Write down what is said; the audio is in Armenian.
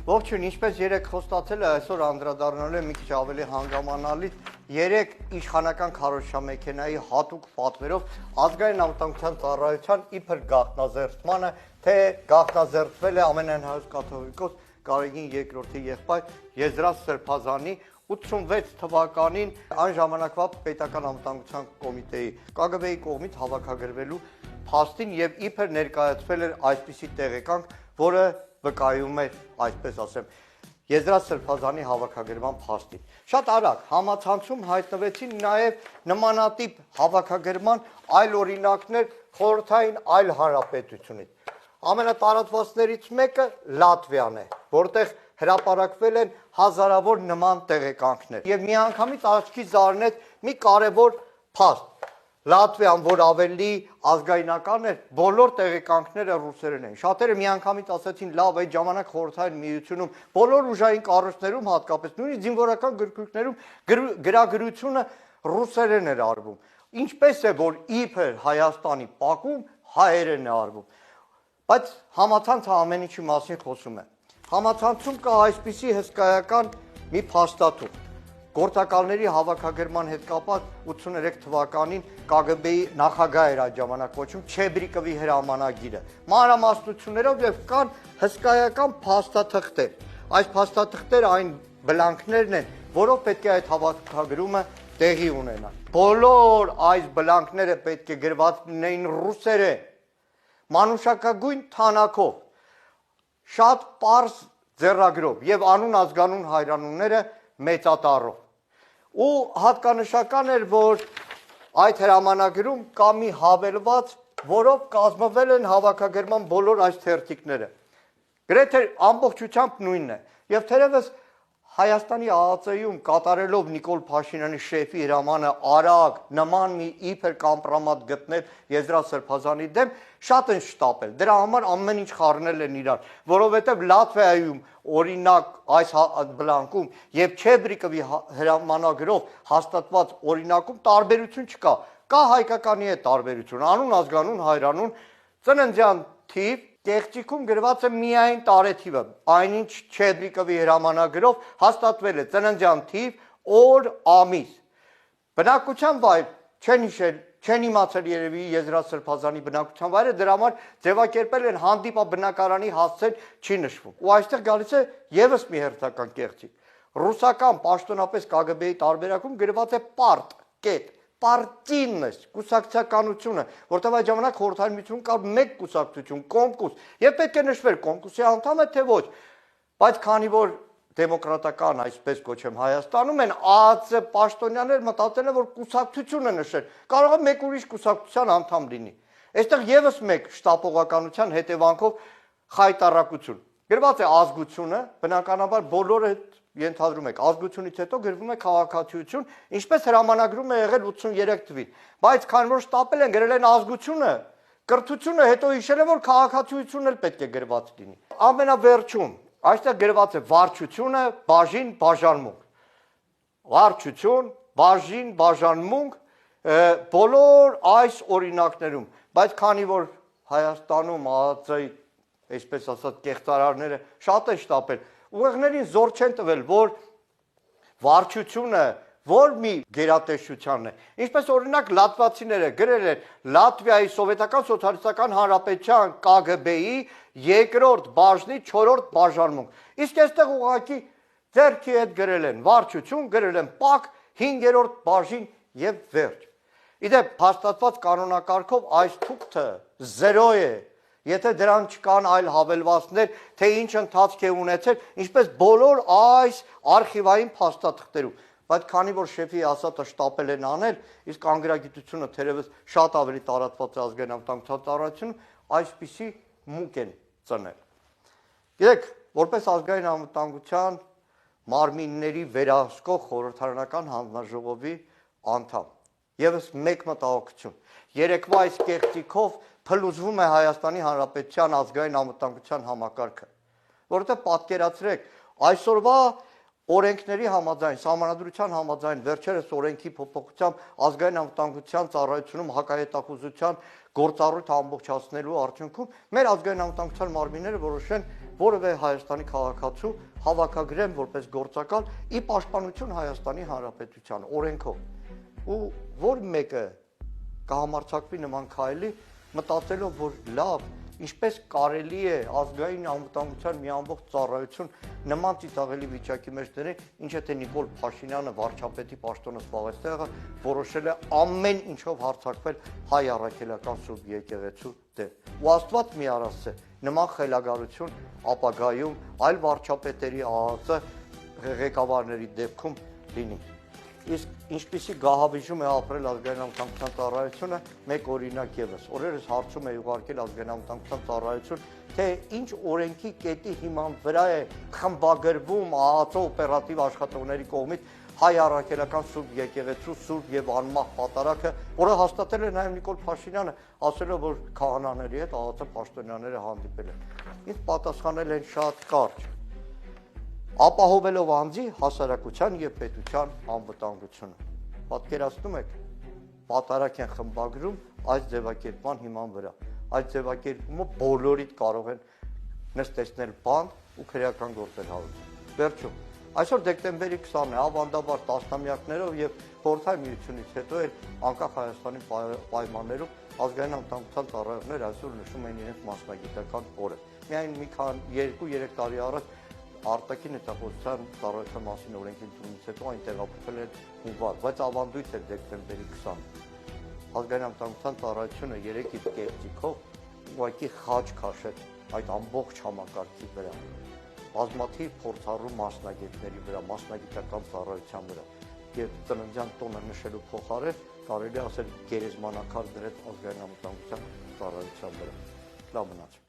Ողջույն, ինչպես երեք խոստացել է, այսօր անդրադառնալու է մի քիչ ավելի հանգամանալի երեք իշխանական քարոզչամեքենայի հատուկ պատվերով ազգային անվտանգության ծառայության իբր գաղտնազերծմանը, թե գաղտնազերծվել է ամենահայոց կաթողիկոս Գարեգին II-ի եղբայր Եզրատ Սրբազանի 86 թվականին այն ժամանակվա պետական անվտանգության կոմիտեի ԿԳԲ-ի կողմից հավաքագրվելու փաստին եւ իբր ներկայացվել էր այսպիսի տեղեկանք, որը վկայում է, այսպես ասեմ, Եզրատ Սրբազանի հավաքագրման փաստին։ Շատ արագ համացանցում հայտնվեցին նաև նմանատիպ հավաքագրման այլ օրինակներ խորհրդային այլ հանրապետությունից։ Ամենատարածվածներից մեկը Լատվիան է, որտեղ հրապարակվել են հազարավոր նման տեղեկանքներ։ Եվ միանգամից աչքի զարնեց մի կարևոր փաստ։ Լատվիան, որ ավելի ազգայնական էր, բոլոր տեղեկանքները ռուսերեն էին։ Շատերը միանգամից ասացին, լավ, այդ ժամանակ խորհրդային միությունում, բոլոր ուժային կառույցներում, հատկապես նույնիսկ զինվորական գրքույկներում գրագրությունը ռուսերեն էր արվում։ Ինչպես է, որ իբր Հայաստանի Բաքվում հայերեն է արվում։ Բայց համացանցը ամեն ինչի մասին խոսում է։ Համացանցում կա այսպիսի հսկայական մի փաստաթուղթ։ Գործակալների հավաքագրման հետ կապված 83 թվականին ԿԳԲ-ի նախագահ էր այդ ժամանակ կոչում Չեբրիկովի հրամանագիրը։ Մանրամասնություններով եւ կան հսկայական փաստաթղթեր։ Այս փաստաթղթերը այն բլանկներն են, որով պետք է այդ հավաքագրումը տեղի ունենա։ Բոլոր այս բլանկները պետք է գրված լինեին ռուսերեն, մանուշակագույն թանաքով, շատ պարզ ձեռագրով եւ անուն ազգանուն հայրանունները մեծատառով։ Ու հատկանշական էր, որ այդ հրամանագրում կա մի հավելված, որով կազմվել են հավաքագրման բոլոր այս թերթիկները։ Գրեթե ամբողջությամբ նույնն է։ Եվ թերևս Հայաստանի ԱԱԾ-ում կատարելով Նիկոլ Փաշինյանի շեֆի հրամանը արագ նման մի իբր կամպրամատ գտնել Եզրատ Սրբազանի դեմ շատ են շտապել։ Դրա համար ամեն ինչ խառնել են իրար, որովհետև Լատվիայում օրինակ այս բլանկում եւ Չեբրիկովի հրամանագրով հաստատված օրինակում տարբերություն չկա։ Կա հայկականի հետ տարբերություն, անուն ազգանուն հայրանուն, ծննդյան թիվ, Կեղծիքում գրված է միայն տարեթիվը, այնինչ Չեբրիկովի հրամանագրով հաստատվել է ծննդյան թիվ, օր, ամիս։ Բնակության վայր չեն իմացել երևի Եզրատ Սրբազանի բնակության վայրը, դրա համար ձևակերպել են հանդիպաբնակարանի հասցեն չի նշվում։ Ու այստեղ գալիս է եւս մի հերթական կեղծիք։ Ռուսական պաշտոնապես ԿԳԲ-ի տարբերակում գրված է պարտ, կետ, պարտինность, կուսակցականությունը, որտեղ այդ ժամանակ խորհրդային միությունում կար մեկ կուսակցություն, կոմկուս, եւ պետք է նշվեր կոմկուսի անդամ է թե ոչ, բայց քանի որ դեմոկրատական, այսպես կոչեմ, Հայաստանում են ԱԱԾ պաշտոնյաներ մտածել են, որ կուսակցությունը նշել, կարող է մեկ ուրիշ կուսակցության անդամ լինի։ Այստեղ եւս մեկ շտապողականության հետևանքով խայտարակություն։ Գրված է ազգությունը, բնականաբար բոլորը ենթադրում եք, ազգությունից հետո գրվում է քաղաքացիություն, ինչպես հրամանագրում է եղել 83 թվին, բայց քանի որ շտապել են գրել են ազգությունը, կրթությունը, հետո հիշել են, որ քաղաքացիությունն էլ պետք է գրված լինի։ Ամենավերջում այստեղ գրված է վարչությունը, բաժին, բաժանմունք։ Վարչություն, բաժին, բաժանմունք, բոլոր այս օրինակներում, բայց քանի որ Հայաստանում ԱԱԾ-ի, այսպես ասած, կեղծարարները շատ են շտապել, ուղեղներին զոր չեն տվել, որ վարչությունը որ մի գերատեսչությանն է, ինչպես օրինակ լատվացիները գրել են Լատվիայի Սովետական Սոցիալիստական Հանրապետության ԿԳԲ-ի երկրորդ բաժնի 4-րդ բաժանմունք։ Իսկ այստեղ ուղղակի ձեռքի հետ գրել են վարչություն, գրել են ՊԱԿ 5-րդ բաժին եւ վերջ։ Իդեպ հաստատված կանոնակարգով այս թուղթը 0 է։ Եթե դրան չկան այլ հավելվածներ, թե ինչ ընթացք է ունեցել, ինչպես բոլոր այս արխիվային փաստաթղթերում, բայց քանի որ շեֆի ասածը շտապել են անել, իսկ անգրագիտությունը թերևս շատ ավելի տարածված է ազգային անվտանգության ծառայությունում, այսպիսի մուկ են ծնել։ Գիտեք, որպես ազգային անվտանգության մարմինների վերահսկող խորհրդարանական հանձնաժողովի անդամ, եւս մեկ մտահոգություն։ Երեկվա այս կեղծիքով փլուզվում է Հայաստանի Հանրապետության ազգային անվտանգության համակարգը, որովհետև պատկերացրեք, այսօրվա օրենքների համաձայն, սահմանադրության համաձայն, վերջերս օրենքի փոփոխությամբ ազգային անվտանգության ծառայությունում հակահետախուզության գործառույթ ամբողջացնելու արդյունքում մեր ազգային անվտանգության մարմինները որոշեն որևէ Հայաստանի քաղաքացու հավաքագրեն որպես գործակալ ի պաշտպանություն Հայաստանի Հանրապետության օրենքով։ Ու որ մեկը կհամարձակվի նման քայլի, մտածելով, որ լավ, ինչպես կարելի է ազգային անվտանգության մի ամբողջ ծառայություն նման ծիծաղելի վիճակի մեջ դնել, ինչ թե Նիկոլ Փաշինյանը վարչապետի պաշտոնը զբաղեց տեղը, որոշել է ամեն ինչով հարձակվել հայ առաքելական Սուրբ եկեղեցու դեմ։ Ու Աստված մի արասցե, նման խելագարություն ապագայում այլ վարչապետերի ԱԱԾ ղեկավարների դեպքում լինի։ Իսկ ինչպիսի գահավիժում է ապրել ազգային անվտանգության ծառայությունը, մեկ օրինակ ևս։ Օրերս հարցում է ուղարկել ազգային անվտանգության ծառայություն, թե ինչ օրենքի կետի հիման վրա է խմբագրվում ԱԱԾ օպերատիվ աշխատողների կողմից հայ առաքելական Սուրբ եկեղեցու սուրբ եւ անմահ պատարագը, որը հաստատել է նաեւ Նիկոլ Փաշինյանը, ասելով, որ քահանաների հետ ԱԱԾ պաշտոնյաները հանդիպել են։ Ինձ պատասխանել են շատ կարճ, ապահովելով անձի հասարակության եւ պետության անվտանգությունը։ Պատկերացնում եք, պատարագ են խմբագրում այս ձևակերպման հիման վրա։ Այս ձևակերպումը բոլորիդ կարող են նստեցնել բանդ ու քրեական գործեր հարուցել։ Վերջում, այսօր դեկտեմբերի 20-ն է, ավանդաբար տասնամյակներով եւ խորհրդային միությունից հետո էլ անկախ Հայաստանի պայմաններում ազգային անվտանգության ծառայողներ այսօր նշում են իրենց մասնագիտական օրը։ Միայն մի քանի 2-3 տարի առաջ արտաքին հետախուզության ծառայության մասին օրենքի ընդունումից հետո այն տեղափոխել են հունվար, բայց ավանդույթ է դեկտեմբերի 20-ը։ Ազգային անվտանգության ծառայությունը 3 իր կեղծիքով ուղղակի խաչ քաշեց այդ ամբողջ համակարգի վրա, բազմաթիվ փորձառու մասնագետների վրա, մասնագիտական ծառայության վրա, եւ ծննդյան տոնը նշելու փոխարեն կարելի ասել գերեզմանակար դրեց ազգային անվտանգության ծառայության վրա։ Լավ մնաց։